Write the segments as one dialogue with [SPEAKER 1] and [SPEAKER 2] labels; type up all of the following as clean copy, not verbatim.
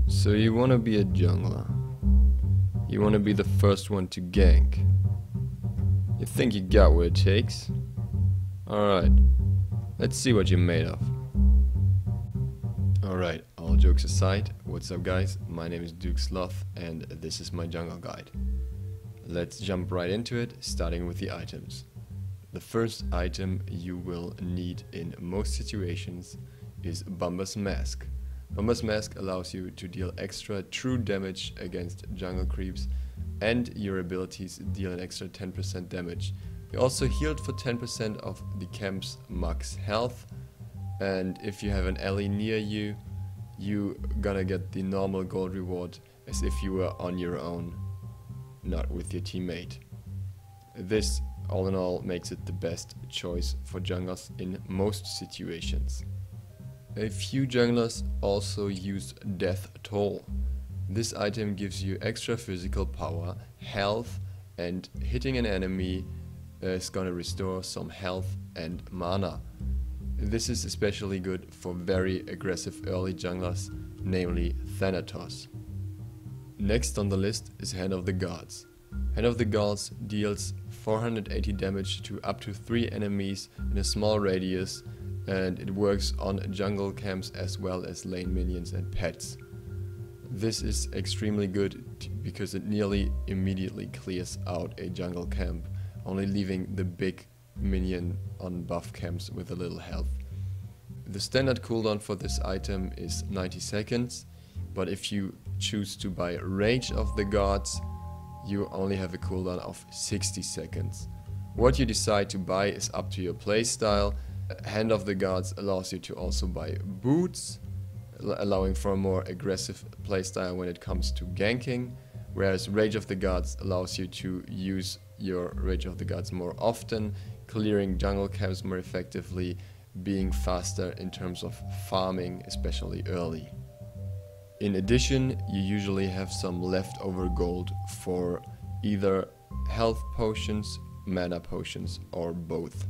[SPEAKER 1] So you want to be a jungler. You want to be the first one to gank. You think you got what it takes? Alright, let's see what you're made of. Alright, all jokes aside, what's up guys? My name is Duke Sloth and this is my jungle guide. Let's jump right into it, starting with the items. The first item you will need in most situations is Bomber's Mask. Bomber's Mask allows you to deal extra true damage against jungle creeps, and your abilities deal an extra 10% damage. You're also healed for 10% of the camp's max health, and if you have an ally near you, you gonna get the normal gold reward as if you were on your own, not with your teammate. This all in all makes it the best choice for junglers in most situations. A few junglers also use Death Toll. This item gives you extra physical power, health, and hitting an enemy is gonna restore some health and mana. This is especially good for very aggressive early junglers, namely Thanatos. Next on the list is Hand of the Gods. Hand of the Gods deals 480 damage to up to 3 enemies in a small radius, and it works on jungle camps as well as lane minions and pets. This is extremely good because it nearly immediately clears out a jungle camp, only leaving the big minion on buff camps with a little health. The standard cooldown for this item is 90 seconds, but if you choose to buy Rage of the Gods, you only have a cooldown of 60 seconds. What you decide to buy is up to your playstyle. Hand of the Gods allows you to also buy boots, allowing for a more aggressive playstyle when it comes to ganking, whereas Rage of the Gods allows you to use your Rage of the Gods more often, clearing jungle camps more effectively, being faster in terms of farming, especially early. In addition, you usually have some leftover gold for either health potions, mana potions, or both.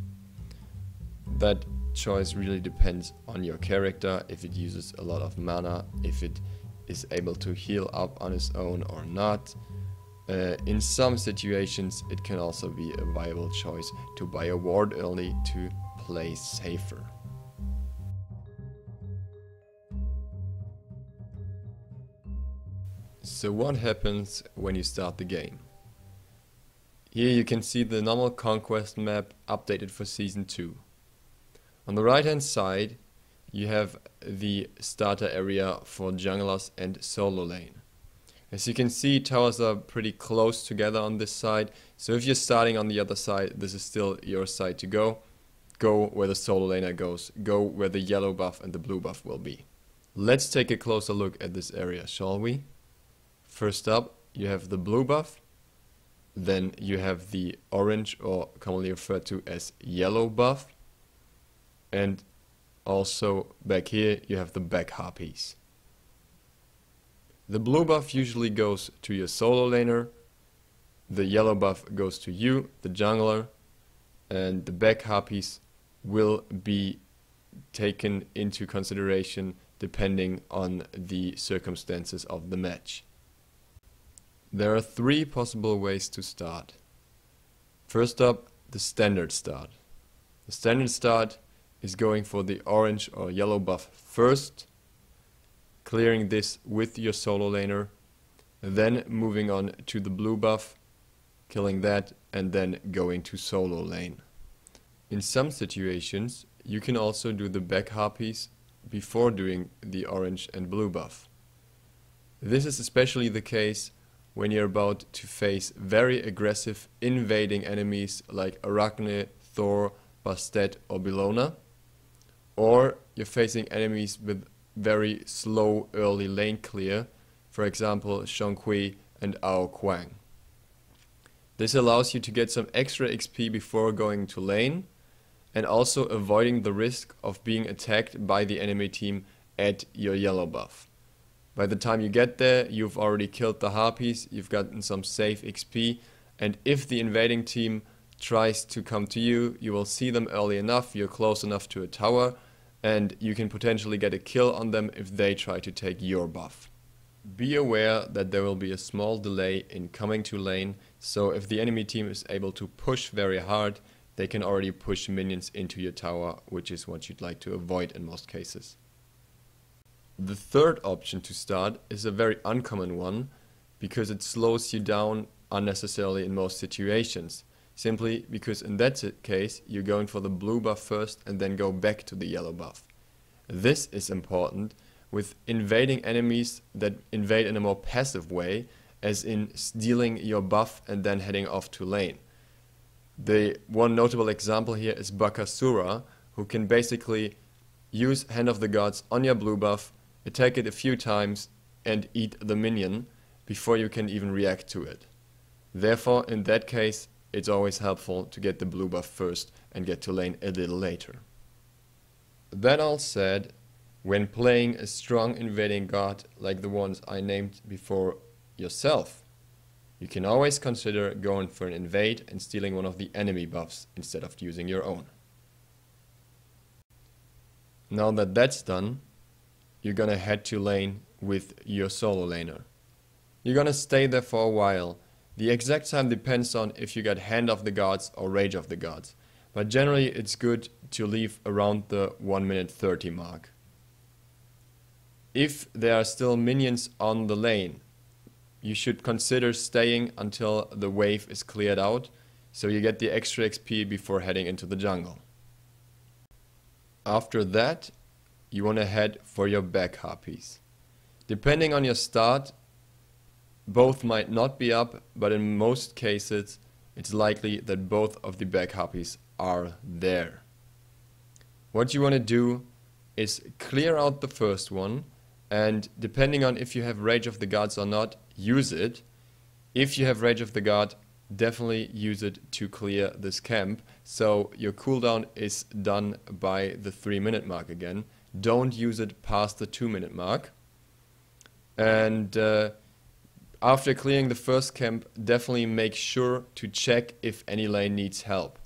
[SPEAKER 1] That choice really depends on your character, if it uses a lot of mana, if it is able to heal up on its own or not. In some situations it can also be a viable choice to buy a ward early to play safer. So what happens when you start the game? Here you can see the normal conquest map updated for season 2. On the right hand side you have the starter area for junglers and solo lane. As you can see, towers are pretty close together on this side, so if you're starting on the other side, this is still your side to go. Go where the solo laner goes, go where the yellow buff and the blue buff will be. Let's take a closer look at this area, shall we? First up you have the blue buff, then you have the orange, or commonly referred to as yellow buff, and also back here you have the back harpies. The blue buff usually goes to your solo laner, the yellow buff goes to you, the jungler, and the back harpies will be taken into consideration depending on the circumstances of the match. There are 3 possible ways to start. First up, the standard start. The standard start is going for the orange or yellow buff first, clearing this with your solo laner, then moving on to the blue buff, killing that, and then going to solo lane. In some situations you can also do the back harpies before doing the orange and blue buff. This is especially the case when you're about to face very aggressive invading enemies like Arachne, Thor, Bastet or Bellona, or you're facing enemies with very slow early lane clear, for example Xionghui and Ao Kuang. This allows you to get some extra XP before going to lane, and also avoiding the risk of being attacked by the enemy team at your yellow buff. By the time you get there, you've already killed the harpies, you've gotten some safe XP, and if the invading team tries to come to you, you will see them early enough, you're close enough to a tower, and you can potentially get a kill on them if they try to take your buff. Be aware that there will be a small delay in coming to lane, so if the enemy team is able to push very hard, they can already push minions into your tower, which is what you'd like to avoid in most cases. The third option to start is a very uncommon one, because it slows you down unnecessarily in most situations. Simply because in that case, you're going for the blue buff first and then go back to the yellow buff. This is important with invading enemies that invade in a more passive way, as in stealing your buff and then heading off to lane. The one notable example here is Bakasura, who can basically use Hand of the Gods on your blue buff, attack it a few times and eat the minion before you can even react to it. Therefore, in that case, it's always helpful to get the blue buff first and get to lane a little later. That all said, when playing a strong invading god like the ones I named before yourself, you can always consider going for an invade and stealing one of the enemy buffs instead of using your own. Now that that's done, you're gonna head to lane with your solo laner. You're gonna stay there for a while. The exact time depends on if you get Hand of the Gods or Rage of the Gods, but generally it's good to leave around the 1 minute 30 mark. If there are still minions on the lane, you should consider staying until the wave is cleared out, so you get the extra XP before heading into the jungle. After that, you want to head for your back harpies. Depending on your start, both might not be up, but in most cases, it's likely that both of the back harpies are there. What you want to do is clear out the first one, and depending on if you have Rage of the Gods or not, use it. If you have Rage of the God, definitely use it to clear this camp, so your cooldown is done by the 3 minute mark again. Don't use it past the 2 minute mark. And after clearing the first camp, definitely make sure to check if any lane needs help.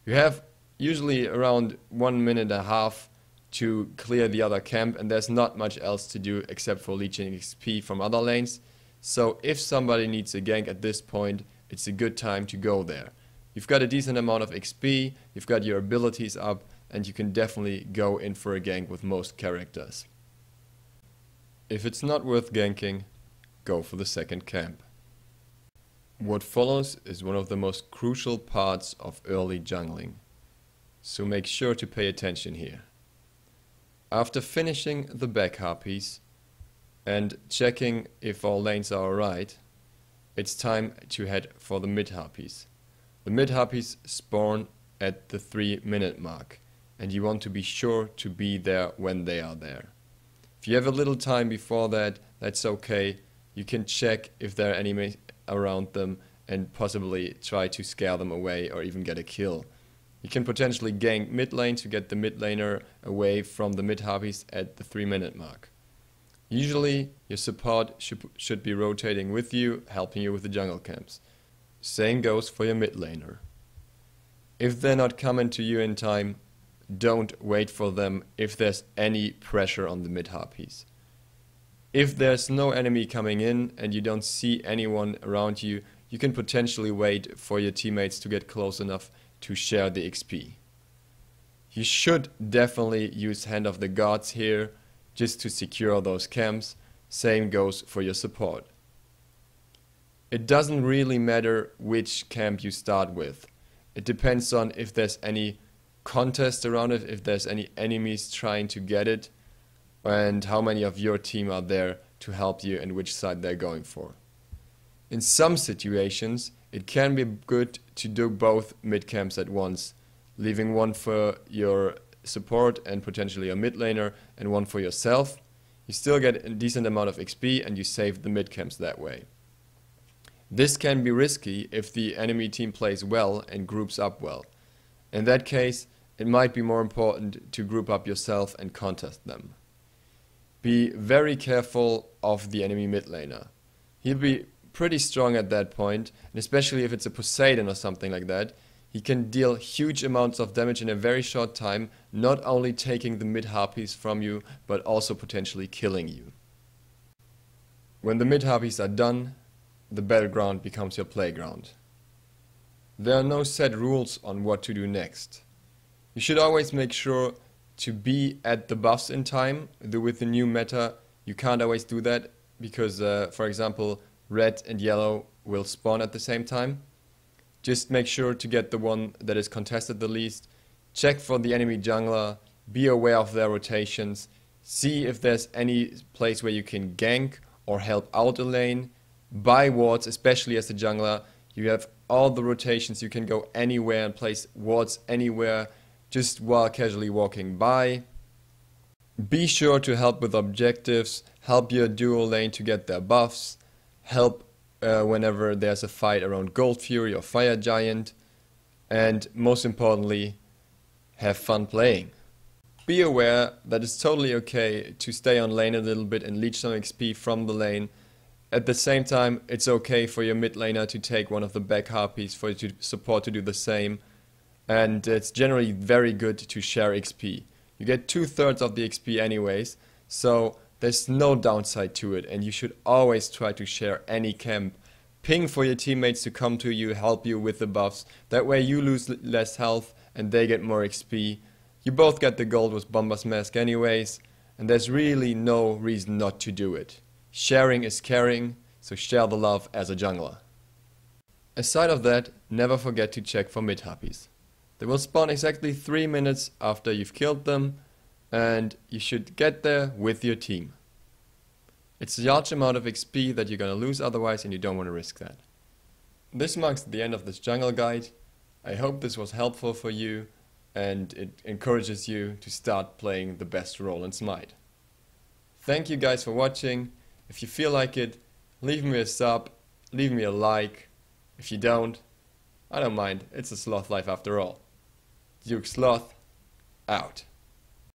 [SPEAKER 1] You have usually around 1 minute and a half to clear the other camp, and there's not much else to do except for leeching XP from other lanes. So if somebody needs a gank at this point, it's a good time to go there. You've got a decent amount of XP, you've got your abilities up, and you can definitely go in for a gank with most characters. If it's not worth ganking, go for the second camp. What follows is one of the most crucial parts of early jungling, so make sure to pay attention here. After finishing the back harpies and checking if all lanes are alright, it's time to head for the mid harpies. The mid harpies spawn at the 3 minute mark, and you want to be sure to be there when they are there. If you have a little time before that, that's okay. You can check if there are enemies around them and possibly try to scare them away or even get a kill. You can potentially gank mid lane to get the mid laner away from the mid harpies at the 3 minute mark. Usually your support should be rotating with you, helping you with the jungle camps. Same goes for your mid laner. If they're not coming to you in time, don't wait for them if there's any pressure on the mid harpies. If there's no enemy coming in and you don't see anyone around you, you can potentially wait for your teammates to get close enough to share the XP. You should definitely use Hand of the Gods here just to secure those camps. Same goes for your support. It doesn't really matter which camp you start with. It depends on if there's any contest around it, if there's any enemies trying to get it, and how many of your team are there to help you and which side they're going for. In some situations, it can be good to do both mid camps at once, leaving one for your support and potentially a mid laner and one for yourself. You still get a decent amount of XP and you save the mid camps that way. This can be risky if the enemy team plays well and groups up well. In that case, it might be more important to group up yourself and contest them. Be very careful of the enemy mid laner. He'll be pretty strong at that point, and especially if it's a Poseidon or something like that, he can deal huge amounts of damage in a very short time, not only taking the mid harpies from you, but also potentially killing you. When the mid-harpies are done, the battleground becomes your playground. There are no set rules on what to do next. You should always make sure to be at the buffs in time, though with the new meta you can't always do that because, for example, red and yellow will spawn at the same time. Just make sure to get the one that is contested the least, check for the enemy jungler, be aware of their rotations, see if there's any place where you can gank or help out a lane, buy wards, especially as a jungler. You have all the rotations, you can go anywhere and place wards anywhere just while casually walking by. Be sure to help with objectives, help your duo lane to get their buffs, help whenever there's a fight around Gold Fury or Fire Giant, and most importantly, have fun playing. Be aware that it's totally okay to stay on lane a little bit and leech some XP from the lane. At the same time, it's okay for your mid laner to take one of the back harpies for your support to do the same. And it's generally very good to share XP. You get 2/3 of the XP anyways, so there's no downside to it, and you should always try to share any camp. Ping for your teammates to come to you, help you with the buffs. That way you lose less health and they get more XP. You both get the gold with Bomber's Mask anyways, and there's really no reason not to do it. Sharing is caring, so share the love as a jungler. Aside of that, never forget to check for mid-harpies. They will spawn exactly 3 minutes after you've killed them, and you should get there with your team. It's a large amount of XP that you're gonna lose otherwise, and you don't want to risk that. This marks the end of this jungle guide. I hope this was helpful for you, and it encourages you to start playing the best role in Smite. Thank you guys for watching. If you feel like it, leave me a sub, leave me a like. If you don't, I don't mind, it's a sloth life after all. Duke Sloth, out.